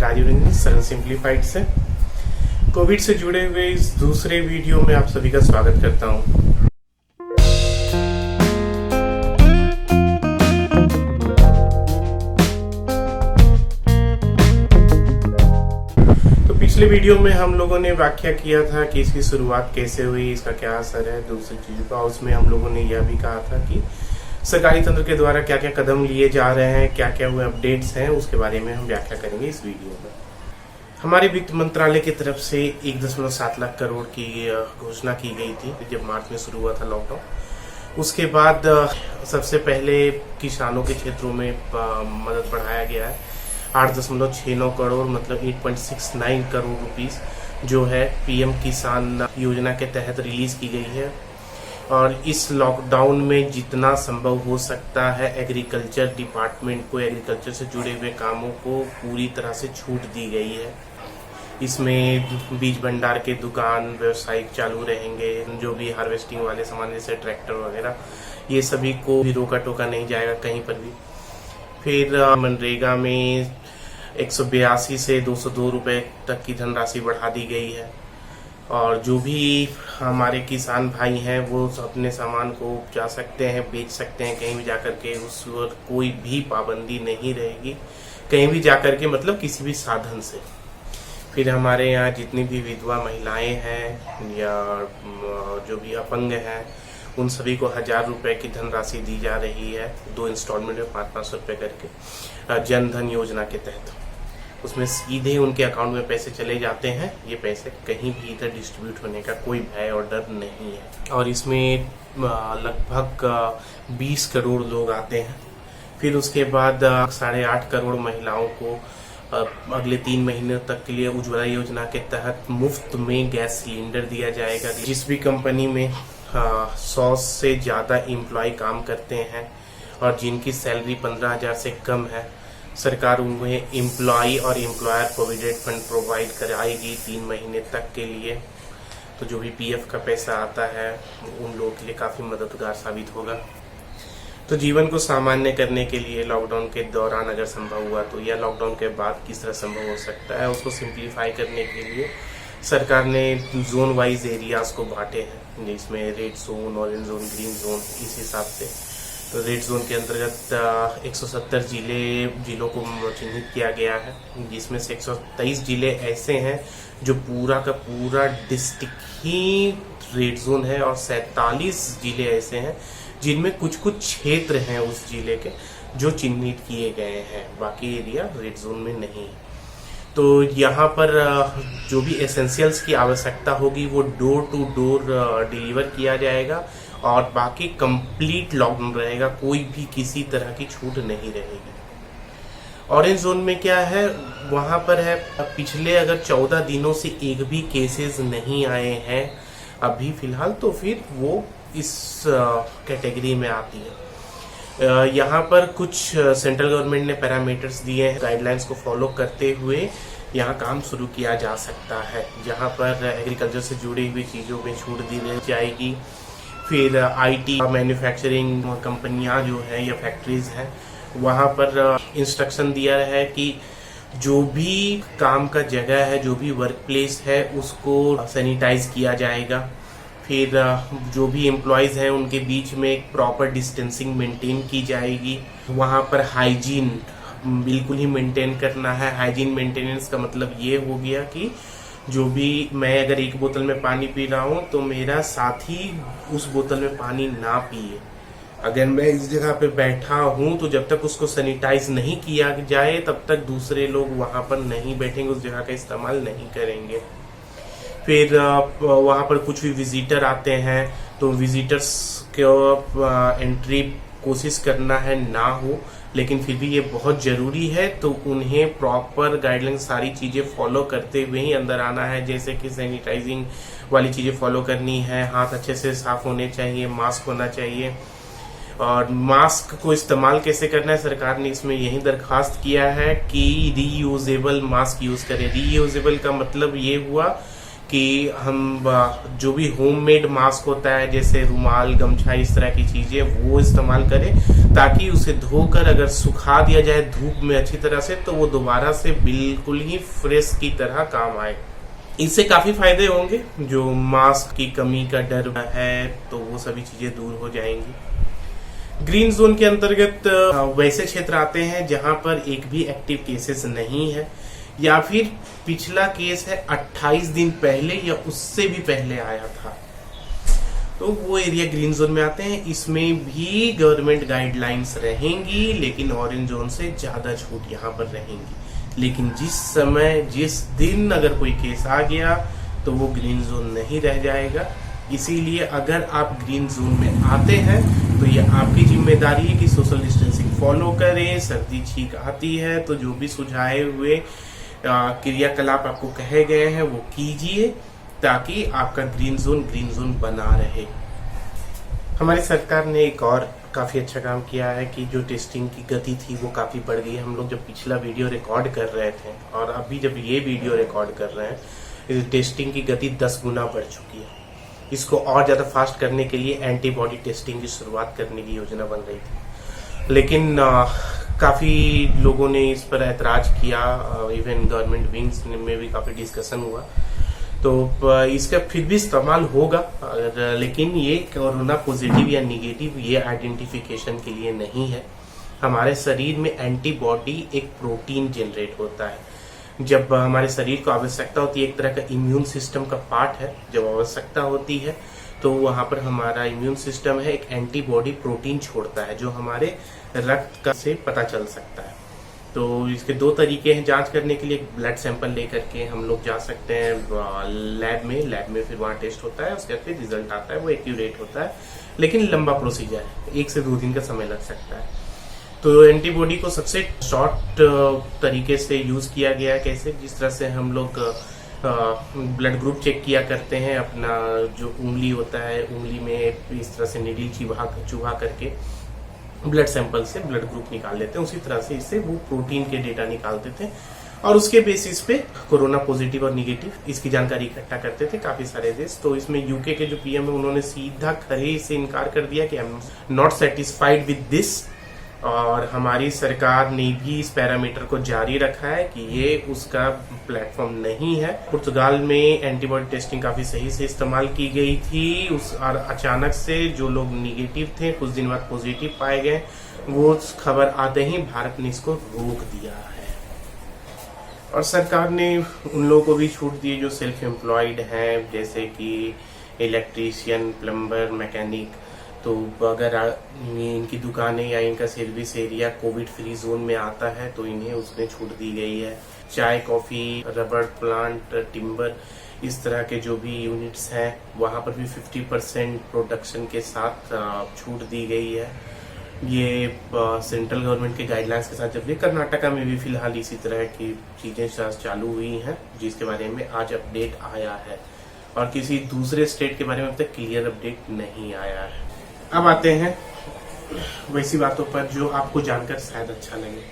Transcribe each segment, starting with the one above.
राजीव रंजन सरल सिंप्लीफाइड से कोविड से जुड़े हुए इस दूसरे वीडियो में आप सभी का स्वागत करता हूं। तो पिछले वीडियो में हम लोगों ने व्याख्या किया था कि इसकी शुरुआत कैसे हुई, इसका क्या असर है दूसरी चीजों का। उसमें हम लोगों ने यह भी कहा था कि सरकारी तंत्र के द्वारा क्या क्या कदम लिए जा रहे हैं, क्या क्या हुए अपडेट्स हैं, उसके बारे में हम व्याख्या करेंगे इस वीडियो में। हमारे वित्त मंत्रालय की तरफ से 1.7 लाख करोड़ की घोषणा की गई थी जब मार्च में शुरू हुआ था लॉकडाउन। उसके बाद सबसे पहले किसानों के क्षेत्रों में मदद बढ़ाया गया है। 8.69 करोड़ मतलब 8.69 करोड़ रुपीस जो है पीएम किसान योजना के तहत रिलीज की गई है। और इस लॉकडाउन में जितना संभव हो सकता है एग्रीकल्चर डिपार्टमेंट को, एग्रीकल्चर से जुड़े हुए कामों को पूरी तरह से छूट दी गई है। इसमें बीज भंडार के दुकान व्यवसायिक चालू रहेंगे, जो भी हार्वेस्टिंग वाले सामान जैसे ट्रैक्टर वगैरह, ये सभी को भी रोका टोका नहीं जाएगा कहीं पर भी। फिर मनरेगा में 182 से 202 रुपए तक की धनराशि बढ़ा दी गई है। और जो भी हमारे किसान भाई हैं वो अपने सामान को जा सकते हैं, बेच सकते हैं कहीं भी जाकर के, उस पर कोई भी पाबंदी नहीं रहेगी कहीं भी जाकर के, मतलब किसी भी साधन से। फिर हमारे यहाँ जितनी भी विधवा महिलाएं हैं या जो भी अपंग हैं उन सभी को 1000 रुपए की धनराशि दी जा रही है, 2 इंस्टॉलमेंट में 500 रुपए करके जन धन योजना के तहत। उसमें सीधे उनके अकाउंट में पैसे चले जाते हैं। ये पैसे कहीं भी इधर डिस्ट्रीब्यूट होने का कोई भय और डर नहीं है। और इसमें लगभग 20 करोड़ लोग आते हैं। फिर उसके बाद 8.5 करोड़ महिलाओं को अगले 3 महीने तक के लिए उज्ज्वला योजना के तहत मुफ्त में गैस सिलेंडर दिया जाएगा। जिस भी कंपनी में 100 से ज़्यादा एम्प्लॉय काम करते हैं और जिनकी सैलरी 15,000 से कम है, सरकार उन्हें एम्प्लॉय और एम्प्लॉयर प्रोविडेंट फंड प्रोवाइड कराएगी 3 महीने तक के लिए। तो जो भी पीएफ का पैसा आता है उन लोगों के लिए काफ़ी मददगार साबित होगा। तो जीवन को सामान्य करने के लिए लॉकडाउन के दौरान अगर संभव हुआ तो या लॉकडाउन के बाद किस तरह संभव हो सकता है, उसको सिंप्लीफाई करने के लिए सरकार ने जोन वाइज एरियाज को बांटे हैं, जिसमें red zone, orange zone, green zone, इस हिसाब से। तो रेड जोन के अंतर्गत 170 जिलों को चिन्हित किया गया है, जिसमें से 123 जिले ऐसे हैं जो पूरा का पूरा डिस्ट्रिक्ट ही रेड जोन है और 47 जिले ऐसे हैं जिनमें कुछ कुछ क्षेत्र हैं उस जिले के जो चिन्हित किए गए हैं, बाकी एरिया रेड जोन में नहीं। तो यहाँ पर जो भी एसेंशियल्स की आवश्यकता होगी वो डोर टू डोर डिलीवर किया जाएगा और बाकी कंप्लीट लॉकडाउन रहेगा, कोई भी किसी तरह की छूट नहीं रहेगी। ऑरेंज जोन में क्या है, वहां पर है पिछले अगर 14 दिनों से एक भी केसेस नहीं आए हैं अभी फिलहाल, तो फिर वो इस कैटेगरी में आती है। यहाँ पर कुछ सेंट्रल गवर्नमेंट ने पैरामीटर्स दिए हैं, गाइडलाइंस को फॉलो करते हुए यहाँ काम शुरू किया जा सकता है, जहाँ पर एग्रीकल्चर से जुड़ी हुई चीज़ों में छूट दी जाएगी। फिर आईटी मैन्युफैक्चरिंग कंपनियां जो है या फैक्ट्रीज हैं वहाँ पर इंस्ट्रक्शन दिया है कि जो भी काम का जगह है, जो भी वर्क प्लेस है, उसको सैनिटाइज किया जाएगा। फिर जो भी एम्प्लॉयज़ हैं उनके बीच में एक प्रॉपर डिस्टेंसिंग मेंटेन की जाएगी। वहाँ पर हाइजीन बिल्कुल ही मेंटेन करना है। हाइजीन मेंटेनेंस का मतलब ये हो गया कि जो भी मैं अगर एक बोतल में पानी पी रहा हूँ तो मेरा साथी उस बोतल में पानी ना पिए। अगर मैं इस जगह पे बैठा हूँ तो जब तक उसको सैनिटाइज नहीं किया जाए तब तक दूसरे लोग वहाँ पर नहीं बैठेंगे, उस जगह का इस्तेमाल नहीं करेंगे। फिर वहाँ पर कुछ भी विजिटर आते हैं तो विजिटर्स को एंट्री कोशिश करना है ना हो, लेकिन फिर भी ये बहुत ज़रूरी है तो उन्हें प्रॉपर गाइडलाइन सारी चीज़ें फॉलो करते हुए ही अंदर आना है। जैसे कि सैनिटाइजिंग वाली चीज़ें फॉलो करनी है, हाथ अच्छे से साफ होने चाहिए, मास्क होना चाहिए। और मास्क को इस्तेमाल कैसे करना है, सरकार ने इसमें यही दरखास्त किया है कि रीयूजेबल मास्क यूज़ करें। रीयूजेबल का मतलब ये हुआ कि हम जो भी होममेड मास्क होता है जैसे रुमाल, गमछा, इस तरह की चीजें वो इस्तेमाल करें, ताकि उसे धोकर अगर सुखा दिया जाए धूप में अच्छी तरह से तो वो दोबारा से बिल्कुल ही फ्रेश की तरह काम आए। इससे काफी फायदे होंगे। जो मास्क की कमी का डर है तो वो सभी चीजें दूर हो जाएंगी। ग्रीन जोन के अंतर्गत वैसे क्षेत्र आते हैं जहां पर एक भी एक्टिव केसेस नहीं है, या फिर पिछला केस है 28 दिन पहले या उससे भी पहले आया था, तो वो एरिया ग्रीन जोन में आते हैं। इसमें भी गवर्नमेंट गाइडलाइंस रहेंगी, लेकिन ऑरेंज जोन से ज्यादा छूट यहाँ पर रहेंगी। लेकिन जिस दिन अगर कोई केस आ गया तो वो ग्रीन जोन नहीं रह जाएगा। इसीलिए अगर आप ग्रीन जोन में आते हैं तो ये आपकी जिम्मेदारी है कि सोशल डिस्टेंसिंग फॉलो करें। सर्दी छींक आती है तो जो भी सुझाए हुए क्रियाकलाप आपको कहे गए हैं वो कीजिए, ताकि आपका ग्रीन जोन बना रहे। हमारी सरकार ने एक और काफी अच्छा काम किया है कि जो टेस्टिंग की गति थी वो काफी बढ़ गई है। हम लोग जब पिछला वीडियो रिकॉर्ड कर रहे थे और अभी जब ये वीडियो रिकॉर्ड कर रहे हैं, टेस्टिंग की गति 10 गुना बढ़ चुकी है। इसको और ज्यादा फास्ट करने के लिए एंटीबॉडी टेस्टिंग की शुरुआत करने की योजना बन रही थी, लेकिन काफी लोगों ने इस पर ऐतराज किया। इवन गवर्नमेंट विंग्स में भी काफी डिस्कशन हुआ, तो इसका फिर भी इस्तेमाल होगा, लेकिन ये कोरोना पॉजिटिव या निगेटिव ये आइडेंटिफिकेशन के लिए नहीं है। हमारे शरीर में एंटीबॉडी एक प्रोटीन जनरेट होता है। जब हमारे शरीर को आवश्यकता होती है, एक तरह का इम्यून सिस्टम का पार्ट है, जब आवश्यकता होती है तो वहां पर हमारा इम्यून सिस्टम है एक एंटीबॉडी प्रोटीन छोड़ता है जो हमारे रक्त का से पता चल सकता है। तो इसके 2 तरीके हैं जांच करने के लिए। एक ब्लड सैंपल लेकर के हम लोग जा सकते हैं लैब में फिर वहाँ टेस्ट होता है, उसके बाद फिर रिजल्ट आता है, वो एक्यूरेट होता है, लेकिन लंबा प्रोसीजर है, 1 से 2 दिन का समय लग सकता है। तो एंटीबॉडी को सबसे शॉर्ट तरीके से यूज किया गया है। कैसे? जिस तरह से हम लोग ब्लड ग्रुप चेक किया करते हैं, अपना जो उंगली होता है, उंगली में इस तरह से नीडल चुभा करके ब्लड सैंपल से ब्लड ग्रुप निकाल लेते हैं, उसी तरह से इससे वो प्रोटीन के डेटा निकालते थे और उसके बेसिस पे कोरोना पॉजिटिव और निगेटिव इसकी जानकारी इकट्ठा करते थे काफी सारे देश। तो इसमें यूके के जो पीएम है उन्होंने सीधा खरे से इनकार कर दिया कि I am not satisfied with this, और हमारी सरकार ने भी इस पैरामीटर को जारी रखा है कि ये उसका प्लेटफॉर्म नहीं है। पुर्तगाल में एंटीबॉडी टेस्टिंग काफी सही से इस्तेमाल की गई थी और अचानक से जो लोग निगेटिव थे कुछ दिन बाद पॉजिटिव पाए गए, वो खबर आते ही भारत ने इसको रोक दिया है। और सरकार ने उन लोगों को भी छूट दी जो सेल्फ एम्प्लॉयड हैं, जैसे कि इलेक्ट्रीशियन, प्लम्बर, मैकेनिक। तो अगर इनकी दुकानें या इनका service area Covid free zone में आता है तो इन्हें उसमें छूट दी गई है। चाय, कॉफी, रबर प्लांट, टिम्बर, इस तरह के जो भी यूनिट्स हैं वहां पर भी 50% प्रोडक्शन के साथ छूट दी गई है। ये सेंट्रल गवर्नमेंट के गाइडलाइंस के साथ जब ये कर्नाटका में भी फिलहाल इसी तरह की चीजें चालू हुई हैं, जिसके बारे में आज अपडेट आया है, और किसी दूसरे स्टेट के बारे में अब तक क्लियर अपडेट नहीं आया है। अब आते हैं वैसी बातों पर जो आपको जानकर शायद अच्छा लगे।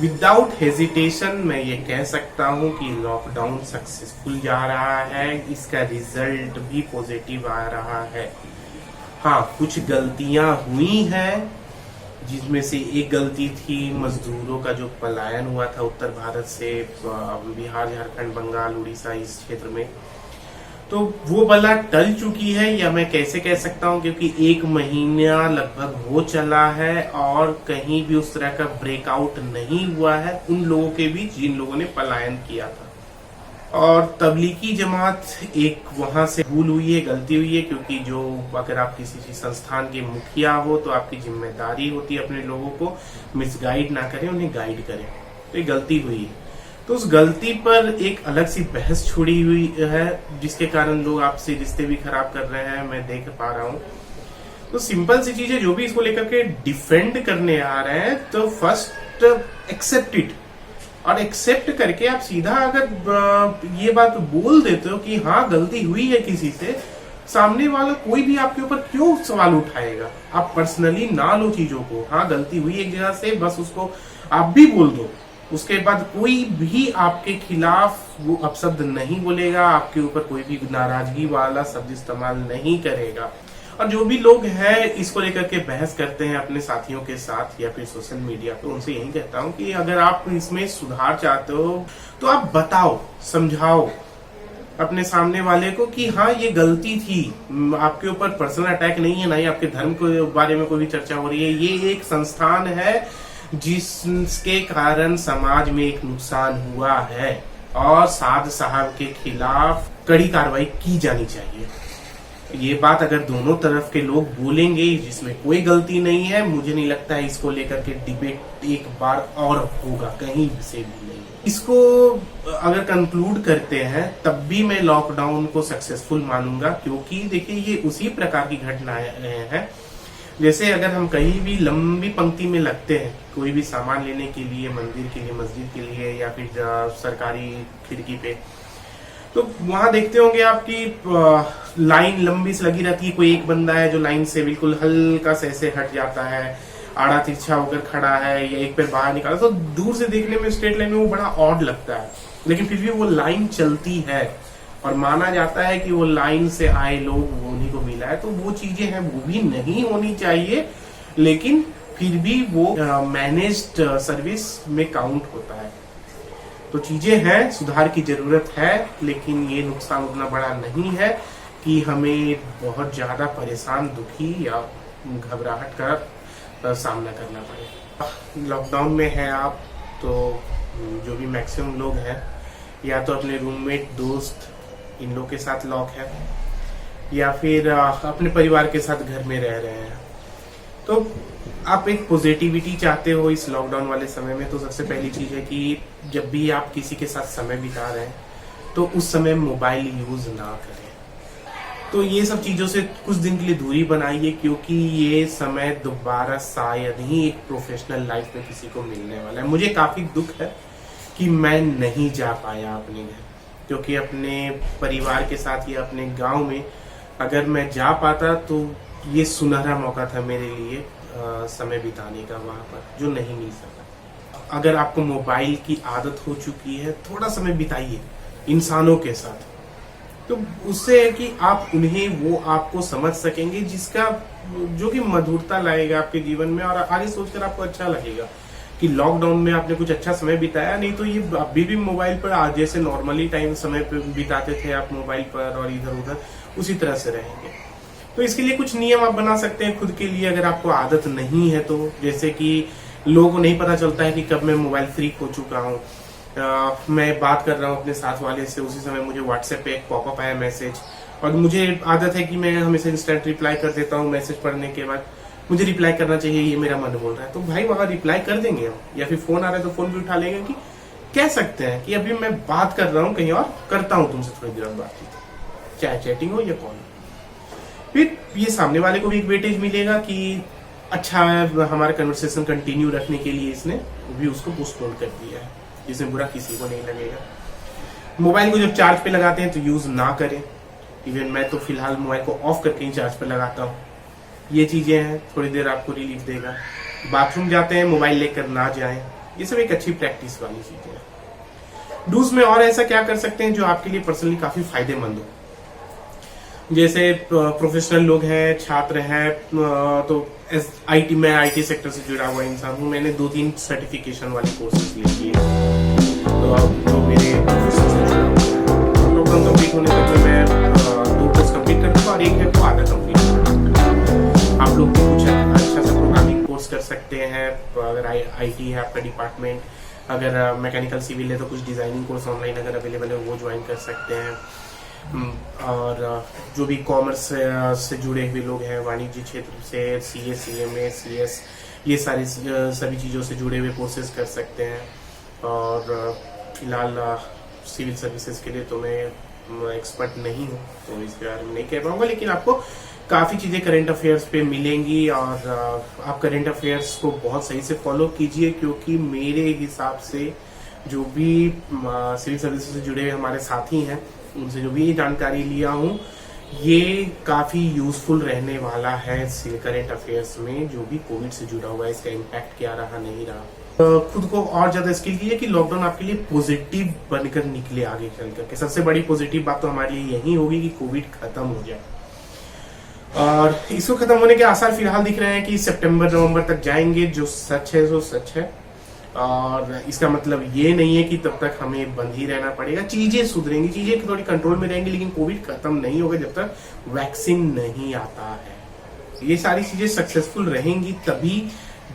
विदाउट हेजिटेशन मैं ये कह सकता हूँ कि लॉकडाउन सक्सेसफुल जा रहा है, इसका रिजल्ट भी पॉजिटिव आ रहा है। हाँ, कुछ गलतियां हुई हैं, जिसमें से एक गलती थी मजदूरों का जो पलायन हुआ था उत्तर भारत से बिहार, झारखंड, बंगाल, उड़ीसा, इस क्षेत्र में, तो वो बला टल चुकी है, या मैं कैसे कह सकता हूँ, क्योंकि 1 महीना लगभग हो चला है और कहीं भी उस तरह का ब्रेकआउट नहीं हुआ है उन लोगों के बीच जिन लोगों ने पलायन किया था। और तबलीगी जमात एक वहां से भूल हुई है, गलती हुई है, क्योंकि जो अगर आप किसी संस्थान के मुखिया हो तो आपकी जिम्मेदारी होती है अपने लोगों को मिसगाइड ना करें, उन्हें गाइड करें। तो ये गलती हुई है, तो उस गलती पर एक अलग सी बहस छुड़ी हुई है, जिसके कारण लोग आपसे रिश्ते भी खराब कर रहे हैं, मैं देख पा रहा हूँ। तो सिंपल सी चीज है, जो भी इसको लेकर के डिफेंड करने आ रहे हैं तो फर्स्ट एक्सेप्ट इट, और एक्सेप्ट करके आप सीधा अगर ये बात बोल देते हो कि हाँ गलती हुई है किसी से, सामने वाला कोई भी आपके ऊपर क्यों सवाल उठाएगा। आप पर्सनली ना लो चीजों को, हाँ गलती हुई एक जगह से, बस उसको आप भी बोल दो उसके बाद कोई भी आपके खिलाफ वो अपशब्द नहीं बोलेगा, आपके ऊपर कोई भी नाराजगी वाला शब्द इस्तेमाल नहीं करेगा। और जो भी लोग हैं इसको लेकर के बहस करते हैं अपने साथियों के साथ या फिर सोशल मीडिया पे, उनसे यही कहता हूं कि अगर आप इसमें सुधार चाहते हो तो आप बताओ, समझाओ अपने सामने वाले को कि हाँ ये गलती थी। आपके ऊपर पर्सनल अटैक नहीं है, ना ही आपके धर्म के बारे में कोई भी चर्चा हो रही है। ये एक संस्थान है जिसके कारण समाज में एक नुकसान हुआ है और साध साहब के खिलाफ कड़ी कार्रवाई की जानी चाहिए। ये बात अगर दोनों तरफ के लोग बोलेंगे जिसमें कोई गलती नहीं है, मुझे नहीं लगता है इसको लेकर के डिबेट एक बार और होगा, कहीं से भी नहीं। इसको अगर कंक्लूड करते हैं तब भी मैं लॉकडाउन को सक्सेसफुल मानूंगा, क्योंकि देखिए ये उसी प्रकार की घटनाएं हैं जैसे अगर हम कहीं भी लंबी पंक्ति में लगते हैं कोई भी सामान लेने के लिए, मंदिर के लिए, मस्जिद के लिए या फिर सरकारी खिड़की पे, तो वहां देखते होंगे आपकी लाइन लंबी से लगी रहती है। कोई एक बंदा है जो लाइन से बिल्कुल हल्का से ऐसे हट जाता है, आड़ा तिरछा होकर खड़ा है या एक पैर बाहर निकाला, तो दूर से देखने में स्ट्रेट लाइन में वो बड़ा ऑड लगता है, लेकिन फिर भी वो लाइन चलती है और माना जाता है कि वो लाइन से आए लोग उन्हीं को मिला है। तो वो चीजें हैं वो भी नहीं होनी चाहिए, लेकिन फिर भी वो मैनेज्ड सर्विस में काउंट होता है। तो चीजें हैं, सुधार की जरूरत है, लेकिन ये नुकसान उतना बड़ा नहीं है कि हमें बहुत ज्यादा परेशान, दुखी या घबराहट का सामना करना पड़े। लॉकडाउन में है आप तो जो भी मैक्सिमम लोग हैं या तो अपने रूममेट, दोस्त, इन लोग के साथ लॉक है या फिर अपने परिवार के साथ घर में रह रहे हैं। तो आप एक पॉजिटिविटी चाहते हो इस लॉकडाउन वाले समय में, तो सबसे पहली चीज है कि जब भी आप किसी के साथ समय बिता रहे हैं तो उस समय मोबाइल यूज ना करें। तो ये सब चीजों से कुछ दिन के लिए दूरी बनाइए, क्योंकि ये समय दोबारा शायद ही एक प्रोफेशनल लाइफ में किसी को मिलने वाला है। मुझे काफी दुख है कि मैं नहीं जा पाया अपने घर, क्योंकि अपने परिवार के साथ या अपने गांव में अगर मैं जा पाता तो ये सुनहरा मौका था मेरे लिए समय बिताने का वहां पर, जो नहीं मिल सका। अगर आपको मोबाइल की आदत हो चुकी है, थोड़ा समय बिताइए इंसानों के साथ, तो उससे है कि आप उन्हें, वो आपको समझ सकेंगे, जिसका जो कि मधुरता लाएगा आपके जीवन में और आगे सोचकर आपको अच्छा लगेगा कि लॉकडाउन में आपने कुछ अच्छा समय बिताया। नहीं तो ये अभी भी मोबाइल पर आज जैसे नॉर्मली टाइम समय पे बिताते थे आप मोबाइल पर और इधर उधर, उसी तरह से रहेंगे। तो इसके लिए कुछ नियम आप बना सकते हैं खुद के लिए, अगर आपको आदत नहीं है तो। जैसे कि लोगों को नहीं पता चलता है कि कब मैं मोबाइल फ्रीक हो चुका हूँ। मैं बात कर रहा हूँ अपने साथ वाले से, उसी समय मुझे व्हाट्सएप पे एक पॉपअप आया मैसेज, और मुझे आदत है कि मैं हमेशा इंस्टेंट रिप्लाई कर देता हूँ मैसेज पढ़ने के बाद। मुझे रिप्लाई करना चाहिए, ये मेरा मन बोल रहा है, तो भाई वहां रिप्लाई कर देंगे हम, या फिर फोन आ रहा है तो फोन भी उठा लेंगे कि कह सकते हैं कि अभी मैं बात कर रहा हूँ कहीं और, करता हूँ तुमसे थोड़ी देर बातचीत, चाहे चैटिंग हो या कॉल। फिर ये सामने वाले को भी एक वेटेज मिलेगा कि अच्छा हमारा कन्वर्सेशन कंटिन्यू रखने के लिए इसने भी उसको पोस्टपोन कर दिया है, जिसमें बुरा किसी को नहीं लगेगा। मोबाइल को जब चार्ज पे लगाते हैं तो यूज ना करें। इवन मैं तो फिलहाल मोबाइल को ऑफ करके ही चार्ज पे लगाता हूँ। ये चीजें हैं, थोड़ी देर आपको रिलीफ देगा। बाथरूम जाते हैं मोबाइल लेकर ना जाएं, ये सब एक अच्छी प्रैक्टिस वाली चीजें हैं। डूज में और ऐसा क्या कर सकते हैं जो आपके लिए पर्सनली काफी फायदेमंद हो। जैसे प्रोफेशनल लोग हैं, छात्र हैं, तो आईटी, मैं आईटी सेक्टर से जुड़ा हुआ इंसान हूँ, मैंने 2-3 सर्टिफिकेशन वाले कोर्सेज ले लिए, तो अब जो मेरे प्रोफेशन से जुड़ा हुआ है, लॉकडाउन कंप्लीट होने तक में मैं 2 कोर्स कंप्लीट कर दूंगा और एक है वो आधा कंप्लीट कर। आप लोग कुछ अच्छा सा प्रोग्रामिंग कोर्स कर सकते हैं, अगर आईटी है आपका डिपार्टमेंट, अगर मैकेनिकल सिविल है तो कुछ डिजाइनिंग कोर्स ऑनलाइन अगर अवेलेबल है वो ज्वाइन कर सकते हैं। और जो भी कॉमर्स से जुड़े हुए लोग हैं, वाणिज्य क्षेत्र से, सीए, सीएमए, सीएस, ये सारी सभी चीज़ों से जुड़े हुए कोर्सेज कर सकते हैं। और फिलहाल सिविल सर्विसेज के लिए तो मैं एक्सपर्ट नहीं हूँ, तो इसके बारे में नहीं कह पाऊंगा, लेकिन आपको काफ़ी चीज़ें करंट अफेयर्स पे मिलेंगी और आप करंट अफेयर्स को बहुत सही से फॉलो कीजिए, क्योंकि मेरे हिसाब से जो भी सिविल सर्विसेज से जुड़े हुए हमारे साथी हैं, उनसे जो भी जानकारी लिया हूँ, ये काफी यूजफुल रहने वाला है करंट अफेयर्स में, जो भी कोविड से जुड़ा हुआ है, इसका इम्पैक्ट क्या रहा नहीं रहा। खुद को और ज्यादा स्किल की है कि लॉकडाउन आपके लिए पॉजिटिव बनकर निकले आगे चल करके। सबसे बड़ी पॉजिटिव बात तो हमारी यही होगी कि कोविड खत्म हो जाए, और इसको खत्म होने के आसार फिलहाल दिख रहे हैं कि सितंबर नवंबर तक जाएंगे। जो सच है वो सच है, और इसका मतलब ये नहीं है कि तब तक हमें बंद ही रहना पड़ेगा। चीजें सुधरेंगी, चीजें थोड़ी कंट्रोल में रहेंगी, लेकिन कोविड खत्म नहीं होगा जब तक वैक्सीन नहीं आता है। ये सारी चीजें सक्सेसफुल रहेंगी तभी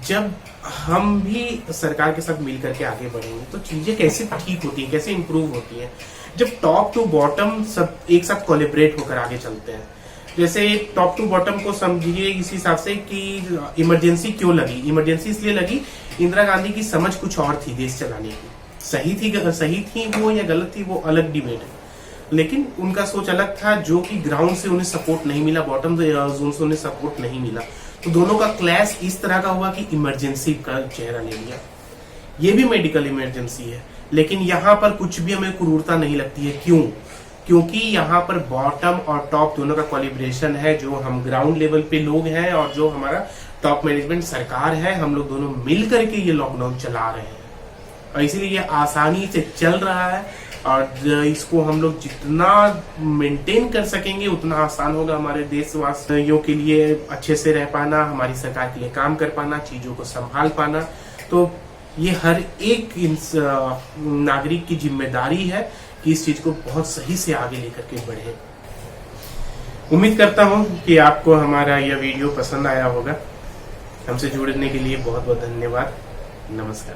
जब हम भी सरकार के साथ मिल करके आगे बढ़ेंगे। तो चीजें कैसे ठीक होती हैं, कैसे इंप्रूव होती हैं, जब टॉप टू बॉटम सब एक साथ कोलैबोरेट होकर आगे चलते हैं। जैसे टॉप टू बॉटम को समझिए इस हिसाब से कि इमरजेंसी क्यों लगी। इमरजेंसी इसलिए लगी, इंदिरा गांधी की समझ कुछ और थी देश चलाने की। सही थी वो या गलत थी वो अलग डिबेट है, लेकिन उनका सोच अलग था, जो कि ग्राउंड से उन्हें सपोर्ट नहीं मिला, बॉटम जोन से उन्हें सपोर्ट नहीं मिला। तो दोनों का क्लैश इस तरह का हुआ कि इमरजेंसी का चेहरा ले लिया। ये भी मेडिकल इमरजेंसी है, लेकिन यहाँ पर कुछ भी हमें क्रूरता नहीं लगती है। क्यों? क्योंकि यहाँ पर बॉटम और टॉप दोनों का कोलिब्रेशन है। जो हम ग्राउंड लेवल पे लोग हैं और जो हमारा टॉप मैनेजमेंट सरकार है, हम लोग दोनों मिल करके ये लॉकडाउन चला रहे हैं, और इसीलिए ये आसानी से चल रहा है। और इसको हम लोग जितना मेंटेन कर सकेंगे उतना आसान होगा हमारे देशवासियों के लिए अच्छे से रह पाना, हमारी सरकार के लिए काम कर पाना, चीजों को संभाल पाना। तो ये हर एक नागरिक की जिम्मेदारी है कि इस चीज को बहुत सही से आगे लेकर के बढ़े। उम्मीद करता हूं कि आपको हमारा यह वीडियो पसंद आया होगा। हमसे जुड़ने के लिए बहुत बहुत धन्यवाद। नमस्कार।